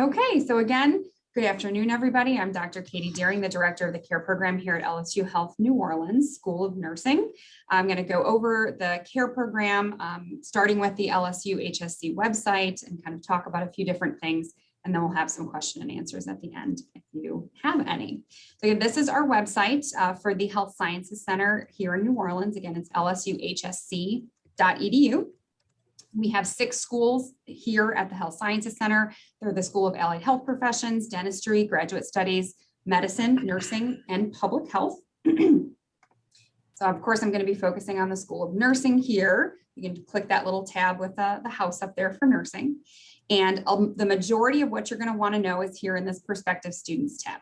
Okay, so again, good afternoon, everybody. I'm Dr. Katie Deering, the director of the care program here at LSU Health New Orleans School of Nursing. I'm going to go over the care program, starting with the LSU HSC website and kind of talk about a few different things. And then we'll have some question and answers at the end if you have any. So again, this is our website for the Health Sciences Center here in New Orleans. Again, it's lsuhsc.edu. We have 6 schools here at the Health Sciences Center. They're the School of Allied Health Professions, Dentistry, Graduate Studies, Medicine, Nursing, and Public Health. So of course, I'm going to be focusing on the School of Nursing here. You can click that little tab with the house up there for nursing. And the majority of what you're going to want to know is here in this Prospective Students tab.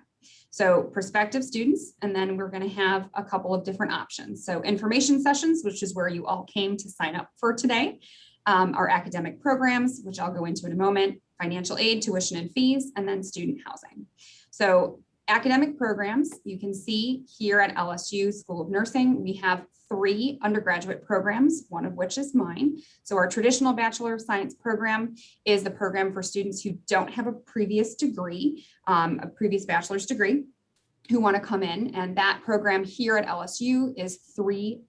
So prospective students, and then we're going to have a couple of different options. So information sessions, which is where you all came to sign up for today. Our academic programs, which I'll go into in a moment, financial aid, tuition and fees, and then student housing. So academic programs, you can see here at LSU School of Nursing, we have 3 undergraduate programs, one of which is mine. So our traditional Bachelor of Science program is the program for students who don't have a previous degree, a previous bachelor's degree, who want to come in. And that program here at LSU is 3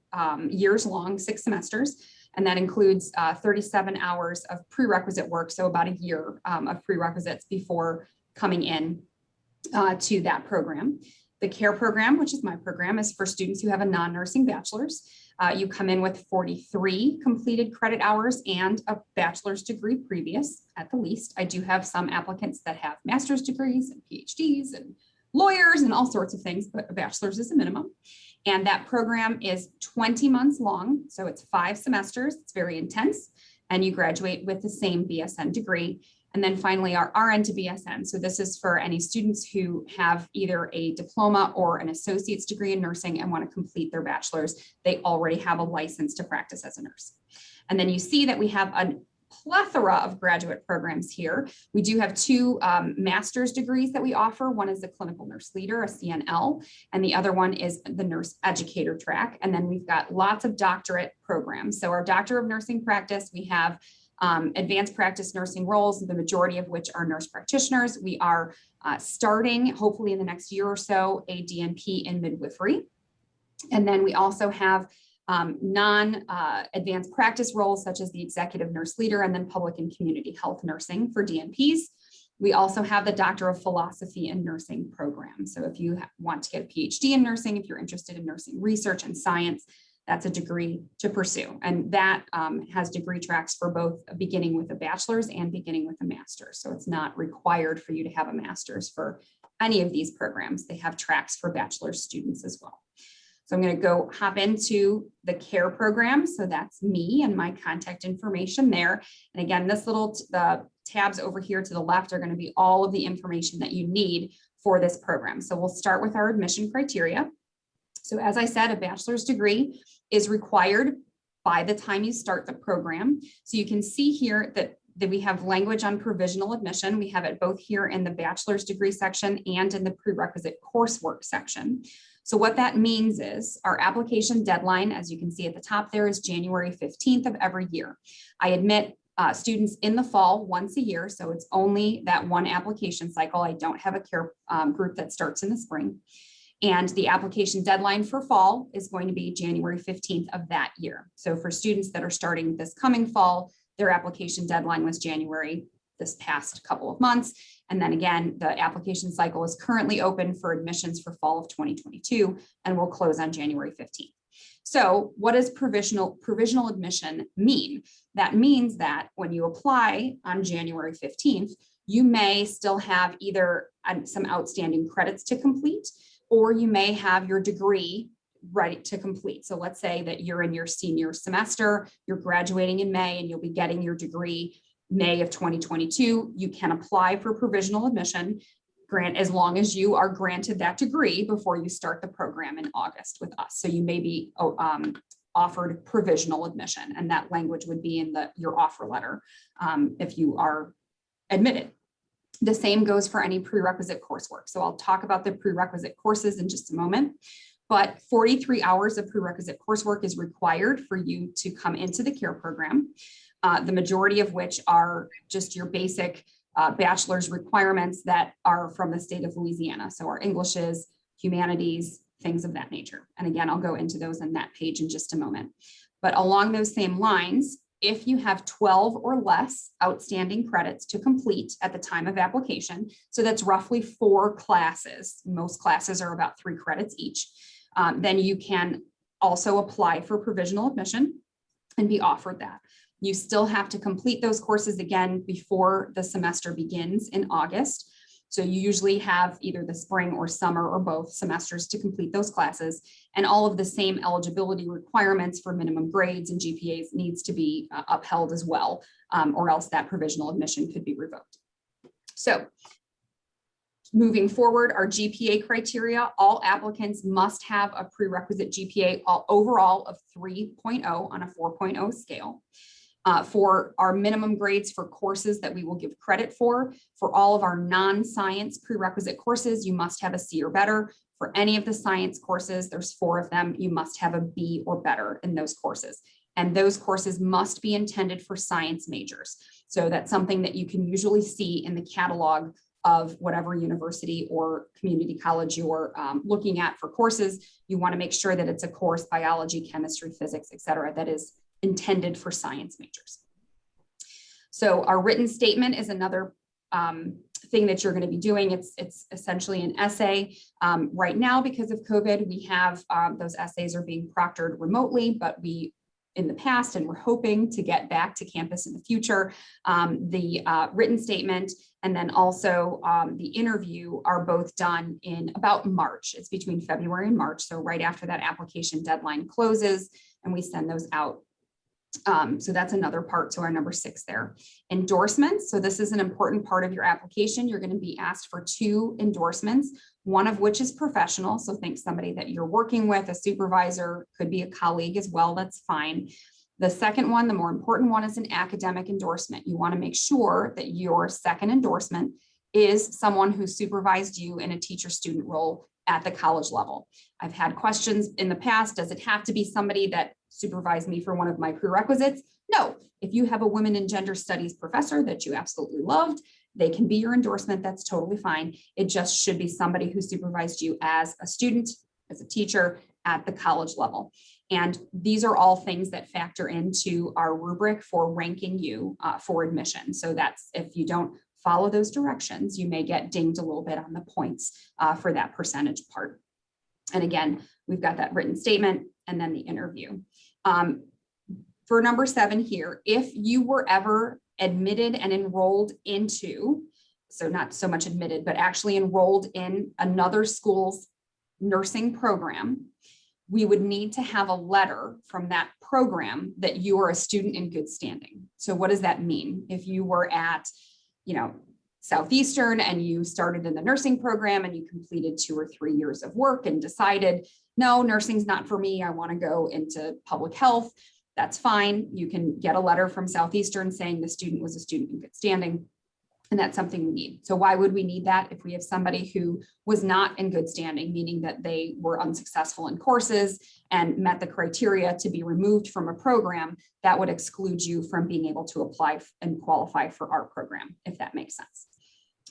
years long, 6 semesters. And that includes 37 hours of prerequisite work, so about a year of prerequisites before coming in to that program. The care program, which is my program, is for students who have a non-nursing bachelor's. You come in with 43 completed credit hours and a bachelor's degree previous at the least. I do have some applicants that have master's degrees and PhDs and lawyers and all sorts of things, but a bachelor's is a minimum. And that program is 20 months long. So it's 5 semesters. It's very intense. And you graduate with the same BSN degree. And then finally, our RN to BSN. So this is for any students who have either a diploma or an associate's degree in nursing and want to complete their bachelor's. They already have a license to practice as a nurse. And then you see that we have a plethora of graduate programs here. We do have 2 master's degrees that we offer. One is the clinical nurse leader, a CNL, and the other one is the nurse educator track. And then we've got lots of doctorate programs. So our Doctor of Nursing practice, we have advanced practice nursing roles, the majority of which are nurse practitioners. We are starting, hopefully in the next year or so, a DNP in midwifery. And then we also have non-advanced practice roles such as the executive nurse leader and then public and community health nursing for DNPs. We also have the Doctor of Philosophy and Nursing program. So if you want to get a PhD in nursing, if you're interested in nursing research and science, that's a degree to pursue. And that has degree tracks for both beginning with a bachelor's and beginning with a master's. So it's not required for you to have a master's for any of these programs. They have tracks for bachelor's students as well. So I'm going to hop into the care program. So that's me and my contact information there. And again, the tabs over here to the left are going to be all of the information that you need for this program. So we'll start with our admission criteria. So as I said, a bachelor's degree is required by the time you start the program. So you can see here that we have language on provisional admission. We have it both here in the bachelor's degree section and in the prerequisite coursework section. So what that means is our application deadline, as you can see at the top there, is January 15th of every year. I admit students in the fall once a year, so it's only that one application cycle. I don't have a care group that starts in the spring. And the application deadline for fall is going to be January 15th of that year. So for students that are starting this coming fall, their application deadline was January this past couple of months. And then again, the application cycle is currently open for admissions for fall of 2022 and will close on January 15th. So what does provisional admission mean? That means that when you apply on January 15th, you may still have either some outstanding credits to complete, or you may have your degree ready to complete. So let's say that you're in your senior semester, you're graduating in May, and you'll be getting your degree May of 2022. You can apply for provisional admission, as long as you are granted that degree before you start the program in August with us. So you may be offered provisional admission, and that language would be in your offer letter if you are admitted. The same goes for any prerequisite coursework. So I'll talk about the prerequisite courses in just a moment, but 43 hours of prerequisite coursework is required for you to come into the care program, the majority of which are just your basic bachelor's requirements that are from the state of Louisiana. So our Englishes, humanities, things of that nature. And again, I'll go into those on that page in just a moment. But along those same lines, if you have 12 or less outstanding credits to complete at the time of application, so that's roughly 4 classes, most classes are about 3 credits each, then you can also apply for provisional admission and be offered that. You still have to complete those courses again before the semester begins in August. So you usually have either the spring or summer or both semesters to complete those classes, and all of the same eligibility requirements for minimum grades and GPAs needs to be upheld as well, or else that provisional admission could be revoked. So moving forward, our GPA criteria, all applicants must have a prerequisite GPA overall of 3.0 on a 4.0 scale. For our minimum grades for courses that we will give credit for all of our non-science prerequisite courses, you must have a C or better. For any of the science courses, there's 4 of them, you must have a B or better in those courses. And those courses must be intended for science majors. So that's something that you can usually see in the catalog of whatever university or community college you're looking at for courses. You want to make sure that it's a course, biology, chemistry, physics, et cetera, that is intended for science majors. So our written statement is another thing that you're going to be doing. It's essentially an essay. Right now, because of COVID, we have those essays are being proctored remotely, but we in the past, and we're hoping to get back to campus in the future. The written statement and then also the interview are both done in about March. It's between February and March. So right after that application deadline closes, and we send those out. So that's another part to our number 6 there. Endorsements. So this is an important part of your application. You're going to be asked for 2 endorsements, one of which is professional. So think somebody that you're working with, a supervisor, could be a colleague as well. That's fine. The second one, the more important one, is an academic endorsement. You want to make sure that your second endorsement is someone who supervised you in a teacher-student role at the college level. I've had questions in the past. Does it have to be somebody that supervised me for one of my prerequisites? No. If you have a women and gender studies professor that you absolutely loved, they can be your endorsement. That's totally fine. It just should be somebody who supervised you as a student, as a teacher at the college level. And these are all things that factor into our rubric for ranking you for admission. So that's if you don't follow those directions, you may get dinged a little bit on the points for that percentage part. And again, we've got that written statement and then the interview. For number 7 here, if you were ever admitted and enrolled into, so not so much admitted, but actually enrolled in another school's nursing program, we would need to have a letter from that program that you are a student in good standing. So what does that mean? If you were at, Southeastern and you started in the nursing program and you completed 2 or 3 years of work and decided, no, nursing's not for me, I want to go into public health, that's fine. You can get a letter from Southeastern saying the student was a student in good standing. And that's something we need. So why would we need that? If we have somebody who was not in good standing, meaning that they were unsuccessful in courses and met the criteria to be removed from a program, that would exclude you from being able to apply and qualify for our program, if that makes sense.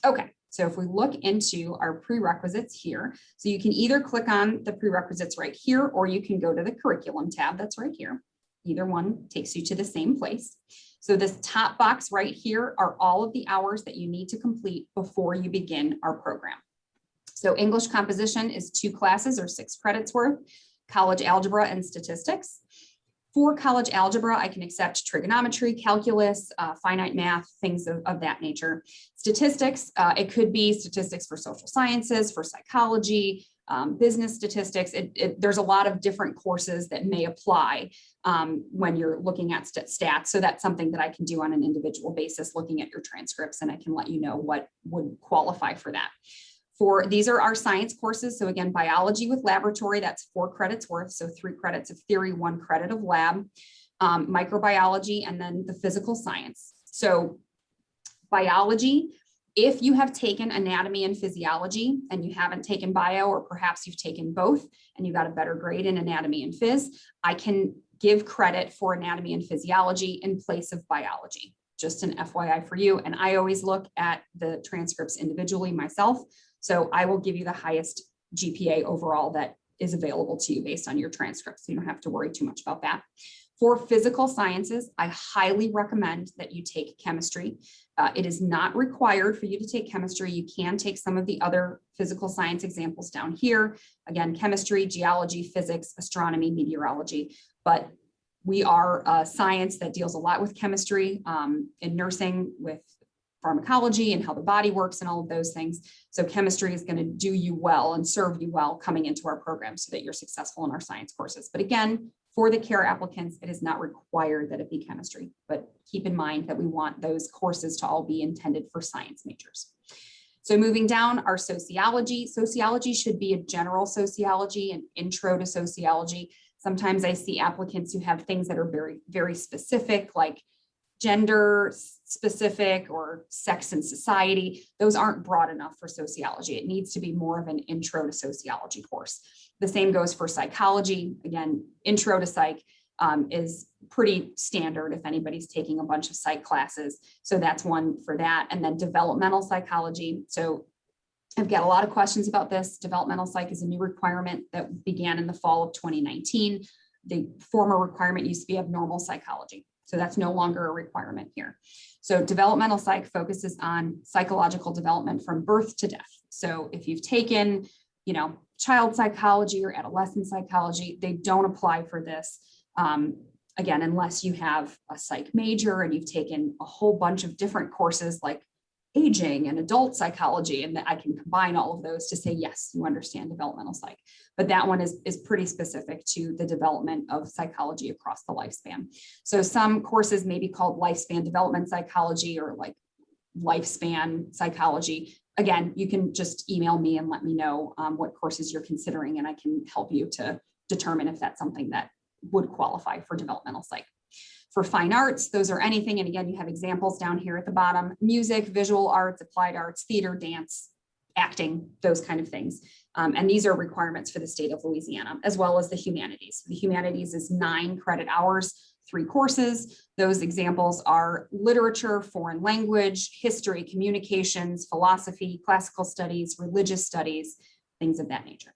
Okay, so if we look into our prerequisites here, so you can either click on the prerequisites right here, or you can go to the curriculum tab that's right here. Either one takes you to the same place. So this top box right here are all of the hours that you need to complete before you begin our program. So English composition is 2 classes or 6 credits worth, college algebra and statistics. For college algebra, I can accept trigonometry, calculus, finite math, things of that nature. Statistics, it could be statistics for social sciences, for psychology, business statistics. There's a lot of different courses that may apply when you're looking at stats. So that's something that I can do on an individual basis, looking at your transcripts, and I can let you know what would qualify for that. These are our science courses. So again, biology with laboratory, that's 4 credits worth. So 3 credits of theory, 1 credit of lab, microbiology, and then the physical science. So biology, if you have taken anatomy and physiology and you haven't taken bio, or perhaps you've taken both and you got a better grade in anatomy and phys, I can give credit for anatomy and physiology in place of biology, just an FYI for you. And I always look at the transcripts individually myself. So I will give you the highest GPA overall that is available to you based on your transcripts. So you don't have to worry too much about that. For physical sciences, I highly recommend that you take chemistry. It is not required for you to take chemistry. You can take some of the other physical science examples down here. Again, chemistry, geology, physics, astronomy, meteorology, but we are a science that deals a lot with chemistry in nursing, with pharmacology and how the body works and all of those things. So chemistry is going to do you well and serve you well coming into our program so that you're successful in our science courses. But again, for the CARE applicants, it is not required that it be chemistry, but keep in mind that we want those courses to all be intended for science majors. So moving down, our sociology. Sociology should be a general sociology, an intro to sociology. Sometimes I see applicants who have things that are very, very specific, like gender specific or sex and society. Those aren't broad enough for sociology. It needs to be more of an intro to sociology course. The same goes for psychology. Again, intro to psych is pretty standard if anybody's taking a bunch of psych classes. So that's one for that. And then developmental psychology. So I've got a lot of questions about this. Developmental psych is a new requirement that began in the fall of 2019. The former requirement used to be abnormal psychology. So that's no longer a requirement here. So developmental psych focuses on psychological development from birth to death. So if you've taken, child psychology or adolescent psychology, they don't apply for this. Again, unless you have a psych major and you've taken a whole bunch of different courses like aging and adult psychology, and that I can combine all of those to say, yes, you understand developmental psych. But that one is pretty specific to the development of psychology across the lifespan. So some courses may be called lifespan development psychology or like lifespan psychology. Again, you can just email me and let me know what courses you're considering, and I can help you to determine if that's something that would qualify for developmental psych. For fine arts, those are anything. And again, you have examples down here at the bottom: music, visual arts, applied arts, theater, dance, acting, those kind of things. And these are requirements for the state of Louisiana, as well as the humanities. The humanities is 9 credit hours, 3 courses. Those examples are literature, foreign language, history, communications, philosophy, classical studies, religious studies, things of that nature.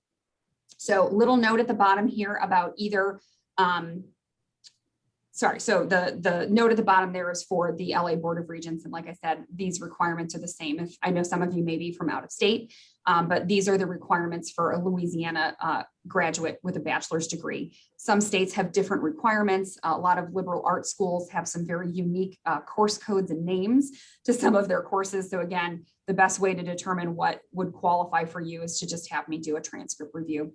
So little note at the bottom here about either so the note at the bottom there is for the LA Board of Regents. And like I said, these requirements are the same. If I know some of you may be from out of state, but these are the requirements for a Louisiana graduate with a bachelor's degree. Some states have different requirements. A lot of liberal arts schools have some very unique course codes and names to some of their courses. So again, the best way to determine what would qualify for you is to just have me do a transcript review.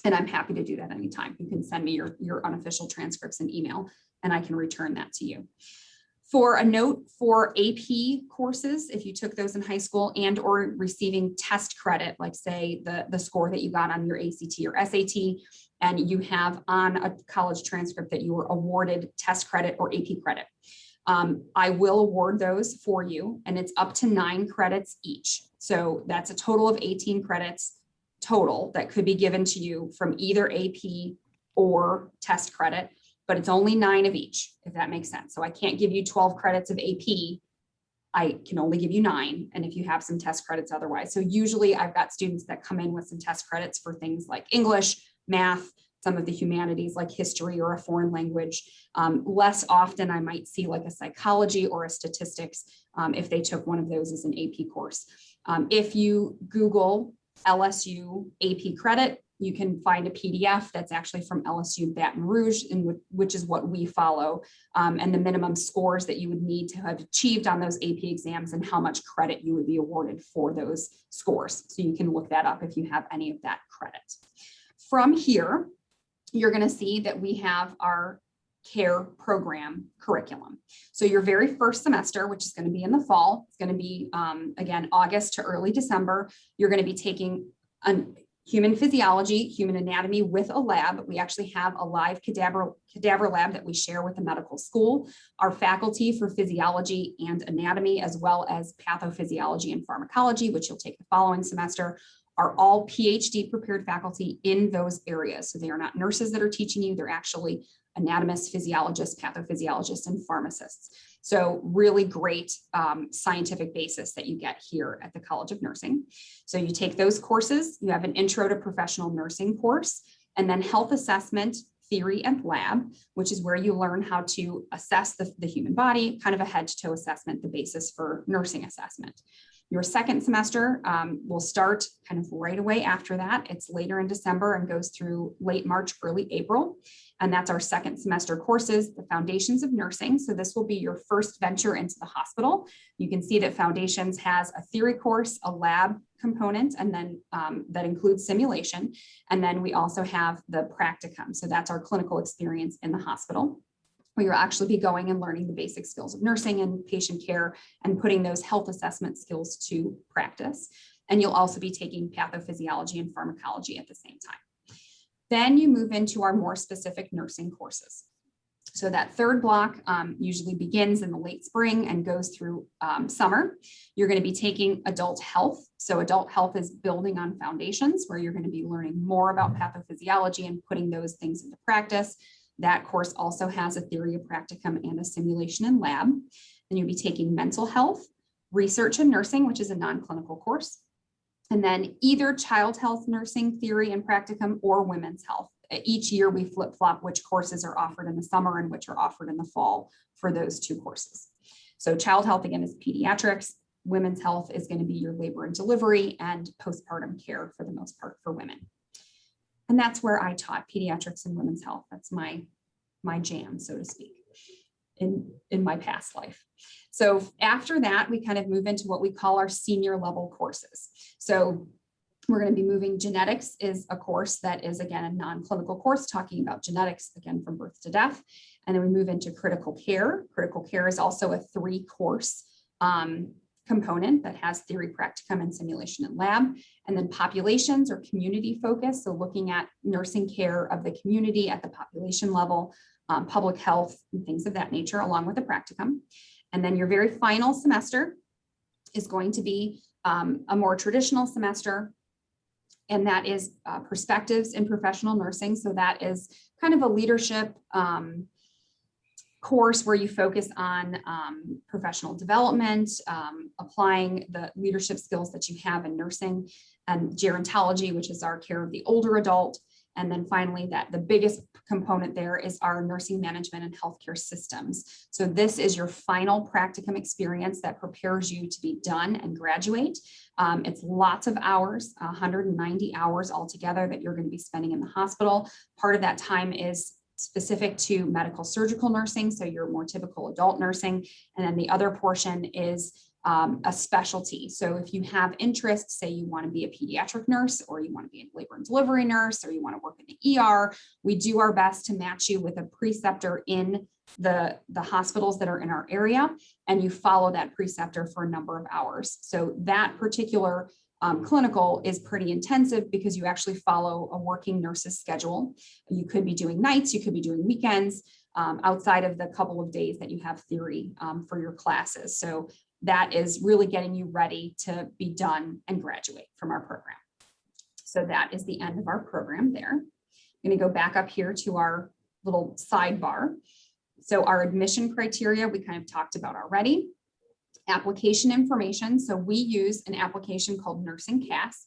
And I'm happy to do that anytime. You can send me your unofficial transcripts in email, and I can return that to you. For a note for AP courses, if you took those in high school and or receiving test credit, like say the score that you got on your ACT or SAT, and you have on a college transcript that you were awarded test credit or AP credit, I will award those for you, and it's up to 9 credits each. So that's a total of 18 credits total that could be given to you from either AP or test credit, but it's only 9 of each, if that makes sense. So I can't give you 12 credits of AP. I can only give you 9. And if you have some test credits otherwise. So usually I've got students that come in with some test credits for things like English, math, some of the humanities like history or a foreign language. Less often I might see like a psychology or a statistics if they took one of those as an AP course. If you Google LSU AP credit, you can find a PDF that's actually from LSU Baton Rouge, which is what we follow, and the minimum scores that you would need to have achieved on those AP exams and how much credit you would be awarded for those scores. So you can look that up if you have any of that credit. From here, you're going to see that we have our CARE program curriculum. So your very first semester, which is going to be in the fall, it's going to be, again, August to early December, you're going to be taking human physiology, human anatomy with a lab. We actually have a live cadaver lab that we share with the medical school. Our faculty for physiology and anatomy, as well as pathophysiology and pharmacology, which you'll take the following semester, are all PhD prepared faculty in those areas. So they are not nurses that are teaching you, they're actually anatomists, physiologists, pathophysiologists, and pharmacists. So really great scientific basis that you get here at the College of Nursing. So you take those courses, you have an intro to professional nursing course, and then health assessment, theory, and lab, which is where you learn how to assess the human body, kind of a head to toe assessment, the basis for nursing assessment. Your second semester will start kind of right away after that. It's later in December and goes through late March, early April. And that's our second semester courses, the Foundations of Nursing. So this will be your first venture into the hospital. You can see that Foundations has a theory course, a lab component, and then that includes simulation. And then we also have the practicum. So that's our clinical experience in the hospital, where you'll actually be going and learning the basic skills of nursing and patient care and putting those health assessment skills to practice. And you'll also be taking pathophysiology and pharmacology at the same time. Then you move into our more specific nursing courses. So that third block usually begins in the late spring and goes through summer. You're going to be taking adult health. So adult health is building on foundations, where you're going to be learning more about pathophysiology and putting those things into practice. That course also has a theory, a practicum, and a simulation and lab. Then you'll be taking mental health, research and nursing, which is a non-clinical course. And then either child health nursing theory and practicum or women's health. Each year we flip-flop which courses are offered in the summer and which are offered in the fall for those two courses. So child health, again, is pediatrics. Women's health is going to be your labor and delivery and postpartum care for the most part for women. And that's where I taught pediatrics and women's health. That's my jam, so to speak, in my past life. So after that, we kind of move into what we call our senior level courses. So we're going to be moving, genetics is a course that is, again, a non-clinical course talking about genetics, again, from birth to death. And then we move into critical care. Critical care is also a 3-course component that has theory, practicum, and simulation and lab. And then populations or community focus. So looking at nursing care of the community at the population level, public health, and things of that nature, along with the practicum. And then your very final semester is going to be a more traditional semester. And that is perspectives in professional nursing. So that is kind of a leadership course where you focus on professional development, applying the leadership skills that you have in nursing, and gerontology, which is our care of the older adult. And then finally, that the biggest component there is our nursing management and healthcare systems. So this is your final practicum experience that prepares you to be done and graduate. It's lots of hours, 190 hours altogether that you're going to be spending in the hospital. Part of that time is specific to medical surgical nursing, so your more typical adult nursing. And then the other portion is a specialty. So if you have interest, say you want to be a pediatric nurse, or you want to be a labor and delivery nurse, or you want to work in the ER, we do our best to match you with a preceptor in the hospitals that are in our area, and you follow that preceptor for a number of hours. So that particular clinical is pretty intensive because you actually follow a working nurse's schedule. You could be doing nights, you could be doing weekends, outside of the couple of days that you have theory for your classes. So that is really getting you ready to be done and graduate from our program. So that is the end of our program there. I'm going to go back up here to our little sidebar. So our admission criteria, we kind of talked about already. Application information. So we use an application called Nursing CAS.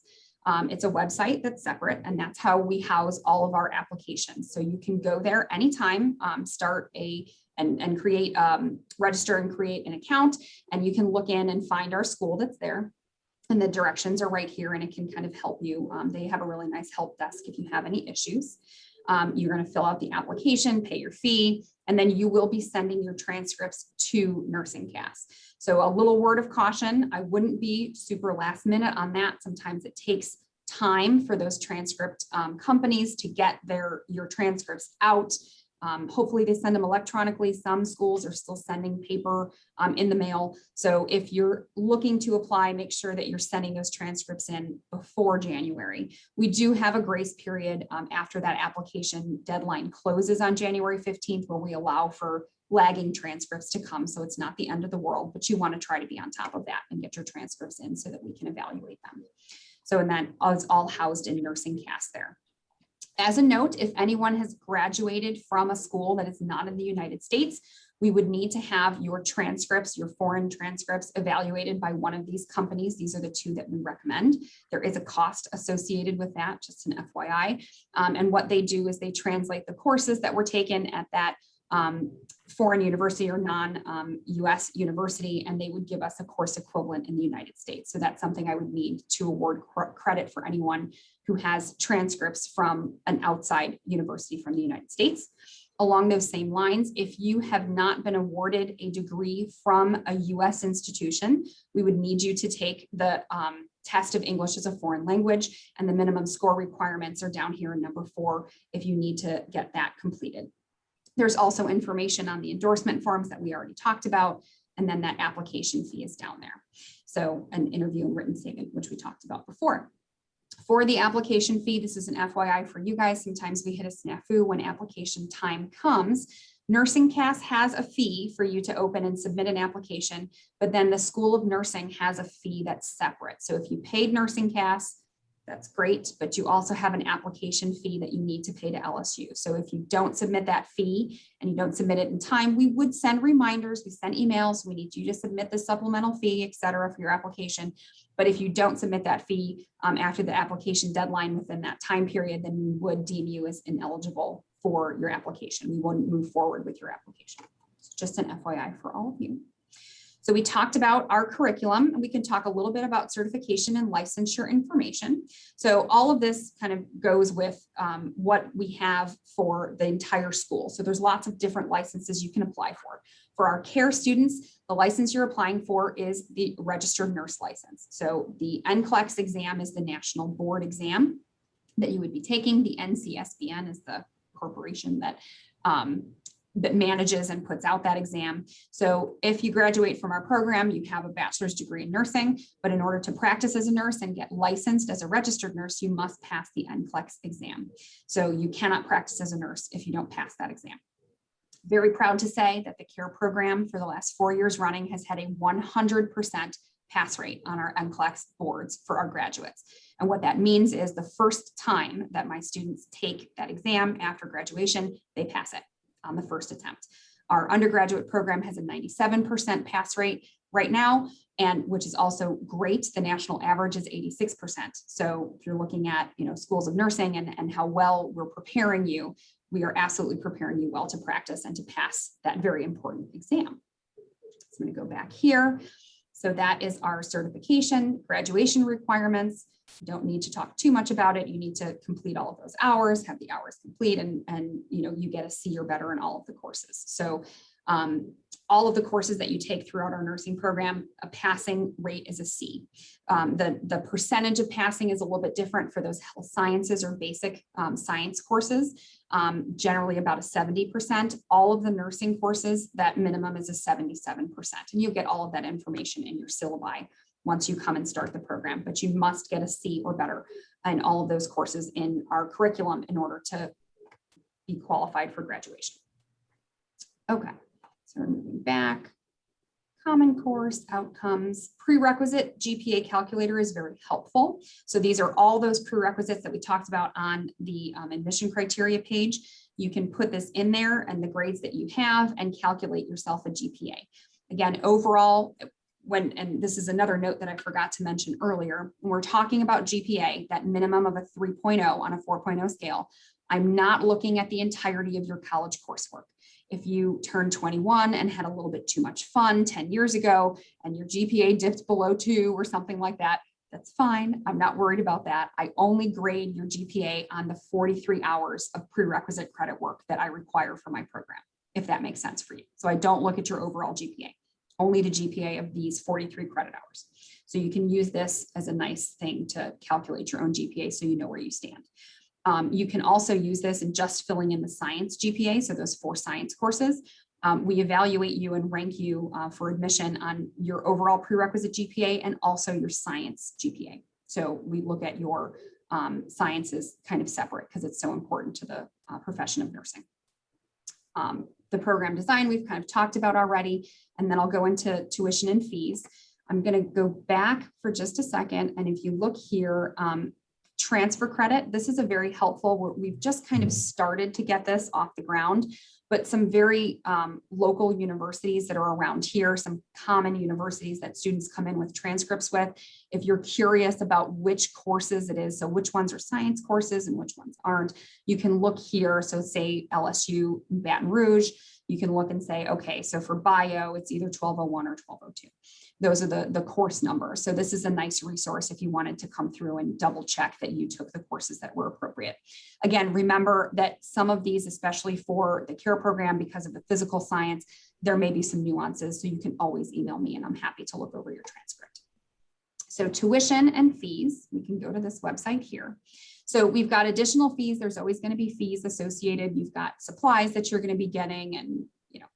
It's a website that's separate, and that's how we house all of our applications. So you can go there anytime, and create, register and create an account, and you can look in and find our school that's there. And the directions are right here, and it can kind of help you. They have a really nice help desk if you have any issues. You're going to fill out the application, pay your fee, and then you will be sending your transcripts to Nursing CAS. So a little word of caution, I wouldn't be super last minute on that. Sometimes it takes time for those transcript companies to get your transcripts out. Hopefully they send them electronically. Some schools are still sending paper in the mail. So if you're looking to apply, make sure that you're sending those transcripts in before January. We do have a grace period after that application deadline closes on January 15th, where we allow for lagging transcripts to come. So it's not the end of the world, but you want to try to be on top of that and get your transcripts in so that we can evaluate them. So, and that is all housed in Nursing CAS there. As a note, if anyone has graduated from a school that is not in the United States, we would need to have your transcripts, your foreign transcripts, evaluated by one of these companies. These are the two that we recommend. There is a cost associated with that, just an FYI. And what they do is they translate the courses that were taken at that foreign university or non-US university, and they would give us a course equivalent in the United States. So that's something I would need to award credit for anyone who has transcripts from an outside university from the United States. Along those same lines, if you have not been awarded a degree from a US institution, we would need you to take the test of English as a foreign language, and the minimum score requirements are down here in number 4 if you need to get that completed. There's also information on the endorsement forms that we already talked about, and then that application fee is down there. So an interview and written statement, which we talked about before. For the application fee, this is an FYI for you guys. Sometimes we hit a snafu when application time comes. Nursing CAS has a fee for you to open and submit an application, but then the School of Nursing has a fee that's separate. So if you paid Nursing CAS, that's great, but you also have an application fee that you need to pay to LSU. So if you don't submit that fee and you don't submit it in time, we would send reminders, we send emails, we need you to submit the supplemental fee, et cetera, for your application. But if you don't submit that fee after the application deadline within that time period, then we would deem you as ineligible for your application. We wouldn't move forward with your application. It's just an FYI for all of you. So we talked about our curriculum, and we can talk a little bit about certification and licensure information. So all of this kind of goes with what we have for the entire school. So there's lots of different licenses you can apply for. For our care students, the license you're applying for is the registered nurse license. So the NCLEX exam is the national board exam that you would be taking. The NCSBN is the corporation that manages and puts out that exam. So if you graduate from our program, you have a bachelor's degree in nursing, but in order to practice as a nurse and get licensed as a registered nurse, you must pass the NCLEX exam. So you cannot practice as a nurse if you don't pass that exam. Very proud to say that the CARE program for the last 4 years running has had a 100% pass rate on our NCLEX boards for our graduates. And what that means is the first time that my students take that exam after graduation, they pass it on the first attempt. Our undergraduate program has a 97% pass rate right now, and which is also great. The national average is 86%. So if you're looking at, schools of nursing and how well we're preparing you, we are absolutely preparing you well to practice and to pass that very important exam. So I'm going to go back here. So that is our certification, graduation requirements. You don't need to talk too much about it. You need to complete all of those hours, have the hours complete, and you get a C or better in all of the courses. So all of the courses that you take throughout our nursing program, a passing rate is a C. The percentage of passing is a little bit different for those health sciences or basic science courses, generally about a 70%. All of the nursing courses, that minimum is a 77%. And you'll get all of that information in your syllabi once you come and start the program, but you must get a C or better in all of those courses in our curriculum in order to be qualified for graduation. Okay, so we're moving back. Common course outcomes, prerequisite GPA calculator is very helpful. So these are all those prerequisites that we talked about on the admission criteria page. You can put this in there and the grades that you have and calculate yourself a GPA. Again, overall, and this is another note that I forgot to mention earlier, when we're talking about GPA, that minimum of a 3.0 on a 4.0 scale, I'm not looking at the entirety of your college coursework. If you turned 21 and had a little bit too much fun 10 years ago and your GPA dipped below 2 or something like that, that's fine. I'm not worried about that. I only grade your GPA on the 43 hours of prerequisite credit work that I require for my program, if that makes sense for you. So I don't look at your overall GPA, only the GPA of these 43 credit hours. So you can use this as a nice thing to calculate your own GPA so you know where you stand. You can also use this in just filling in the science GPA, so those 4 science courses. We evaluate you and rank you for admission on your overall prerequisite GPA and also your science GPA. So we look at your sciences kind of separate because it's so important to the profession of nursing. The program design we've kind of talked about already, and then I'll go into tuition and fees. I'm going to go back for just a second, and if you look here, transfer credit. This is a very helpful, we've just kind of started to get this off the ground, but some very local universities that are around here, some common universities that students come in with transcripts with. If you're curious about which courses it is, so which ones are science courses and which ones aren't, you can look here. So say LSU Baton Rouge, you can look and say, okay, so for bio, it's either 1201 or 1202. Those are the course numbers. So this is a nice resource if you wanted to come through and double check that you took the courses that were appropriate. Again, remember that some of these, especially for the CARE program, because of the physical science, there may be some nuances. So you can always email me and I'm happy to look over your transcript. So tuition and fees, we can go to this website here. So we've got additional fees. There's always going to be fees associated. You've got supplies that you're going to be getting and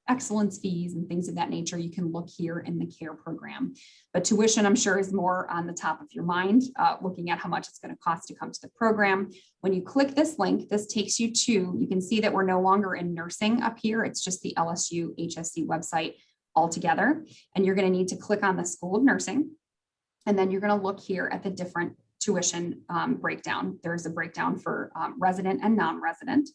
excellence fees and things of that nature. You can look here in the CARE program, but tuition, I'm sure, is more on the top of your mind, looking at how much it's going to cost to come to the program. When you click this link, this takes you to, you can see that we're no longer in nursing up here. It's just the LSU HSC website altogether. And you're going to need to click on the School of Nursing. And then you're going to look here at the different tuition breakdown. There's a breakdown for resident and non-resident.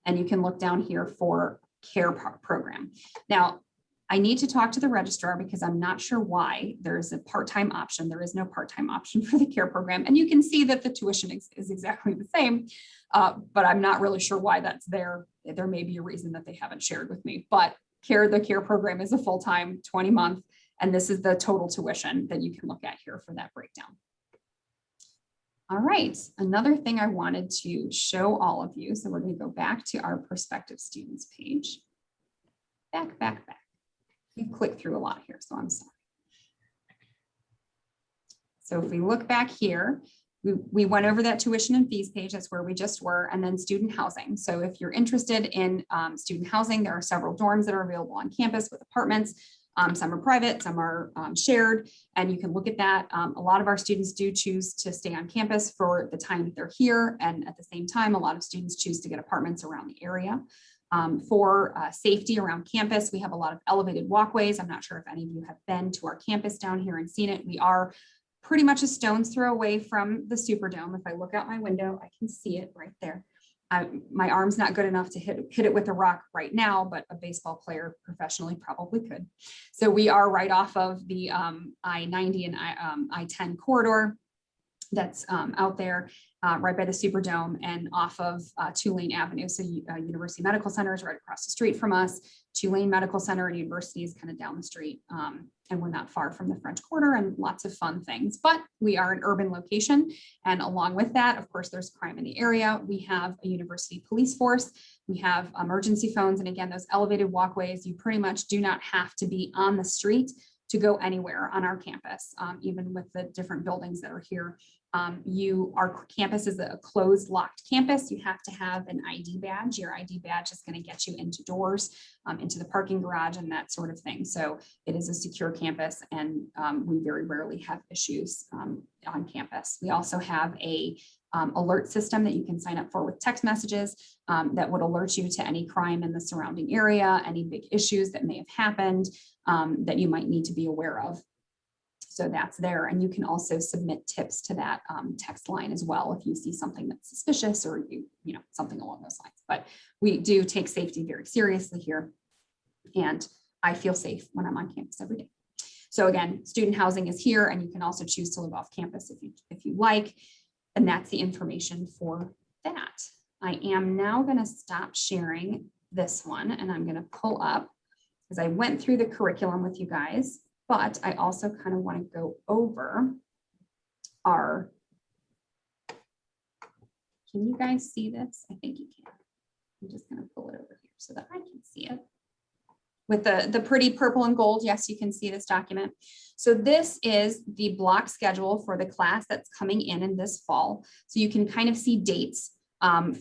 And you can look down here for CARE program. Now, I need to talk to the registrar because I'm not sure why there's a part-time option. There is no part-time option for the CARE program. And you can see that the tuition is exactly the same, but I'm not really sure why that's there. There may be a reason that they haven't shared with me, but the CARE program is a full-time 20-month, and this is the total tuition that you can look at here for that breakdown. All right, another thing I wanted to show all of you. So we're going to go back to our prospective students page. Back. We've clicked through a lot here, so I'm sorry. So if we look back here, we went over that tuition and fees page. That's where we just were, and then student housing. So if you're interested in student housing, there are several dorms that are available on campus with apartments. Some are private, some are shared, and you can look at that. A lot of our students do choose to stay on campus for the time that they're here. And at the same time, a lot of students choose to get apartments around the area. For safety around campus, we have a lot of elevated walkways. I'm not sure if any of you have been to our campus down here and seen it. We are pretty much a stone's throw away from the Superdome. If I look out my window, I can see it right there. My arm's not good enough to hit it with a rock right now, but a baseball player professionally probably could. So we are right off of the I-90 and I-10 corridor that's out there right by the Superdome and off of Tulane Avenue. So University Medical Center is right across the street from us. Tulane Medical Center and University is kind of down the street. And we're not far from the French Quarter and lots of fun things, but we are an urban location. And along with that, of course, there's crime in the area. We have a university police force. We have emergency phones. And again, those elevated walkways, you pretty much do not have to be on the street to go anywhere on our campus, even with the different buildings that are here. Our campus is a closed, locked campus. You have to have an ID badge. Your ID badge is going to get you into doors, into the parking garage and that sort of thing. So it is a secure campus, and we very rarely have issues on campus. We also have a alert system that you can sign up for with text messages that would alert you to any crime in the surrounding area, any big issues that may have happened that you might need to be aware of. So that's there. And you can also submit tips to that text line as well if you see something that's suspicious or something along those lines. But we do take safety very seriously here. And I feel safe when I'm on campus every day. So again, student housing is here, and you can also choose to live off campus if you like. And that's the information for that. I am now going to stop sharing this one, and I'm going to pull up, because I went through the curriculum with you guys, but I also kind of want to go over our, can you guys see this? I think you can. I'm just going to pull it over here so that I can see it. With the pretty purple and gold, yes, you can see this document. So this is the block schedule for the class that's coming in this fall. So you can kind of see dates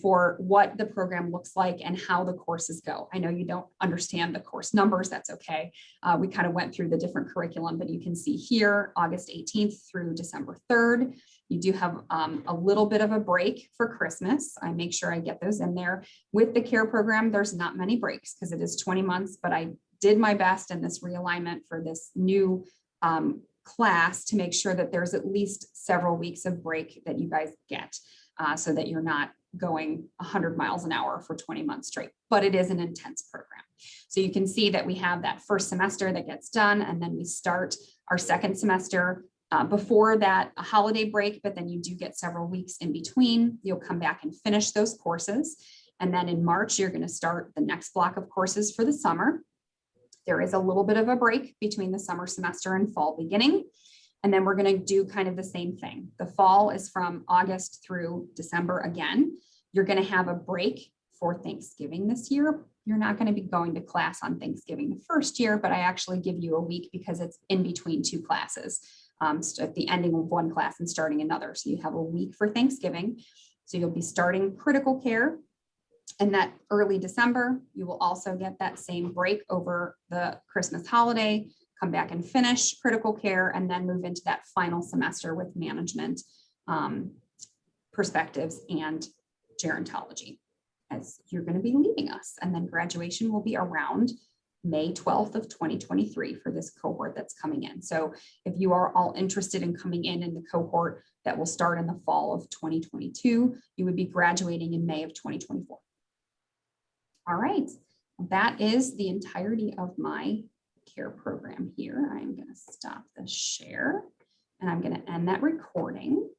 for what the program looks like and how the courses go. I know you don't understand the course numbers, that's okay. We kind of went through the different curriculum, but you can see here, August 18th through December 3rd. You do have a little bit of a break for Christmas. I make sure I get those in there. With the CARE program, there's not many breaks because it is 20 months, but I did my best in this realignment for this new class to make sure that there's at least several weeks of break that you guys get so that you're not going 100 miles an hour for 20 months straight, but it is an intense program. So you can see that we have that first semester that gets done, and then we start our second semester before that a holiday break, but then you do get several weeks in between. You'll come back and finish those courses. And then in March, you're going to start the next block of courses for the summer. There is a little bit of a break between the summer semester and fall beginning. And then we're going to do kind of the same thing. The fall is from August through December again. You're going to have a break for Thanksgiving this year. You're not going to be going to class on Thanksgiving the first year, but I actually give you a week because it's in between two classes, at the ending of one class and starting another. So you have a week for Thanksgiving. So you'll be starting critical care. And that early December, you will also get that same break over the Christmas holiday, come back and finish critical care, and then move into that final semester with management, perspectives, and gerontology, as you're going to be leaving us. And then graduation will be around May 12th of 2023 for this cohort that's coming in. So if you are all interested in coming in the cohort that will start in the fall of 2022, you would be graduating in May of 2024. All right, that is the entirety of my care program here. I'm going to stop the share and I'm going to end that recording.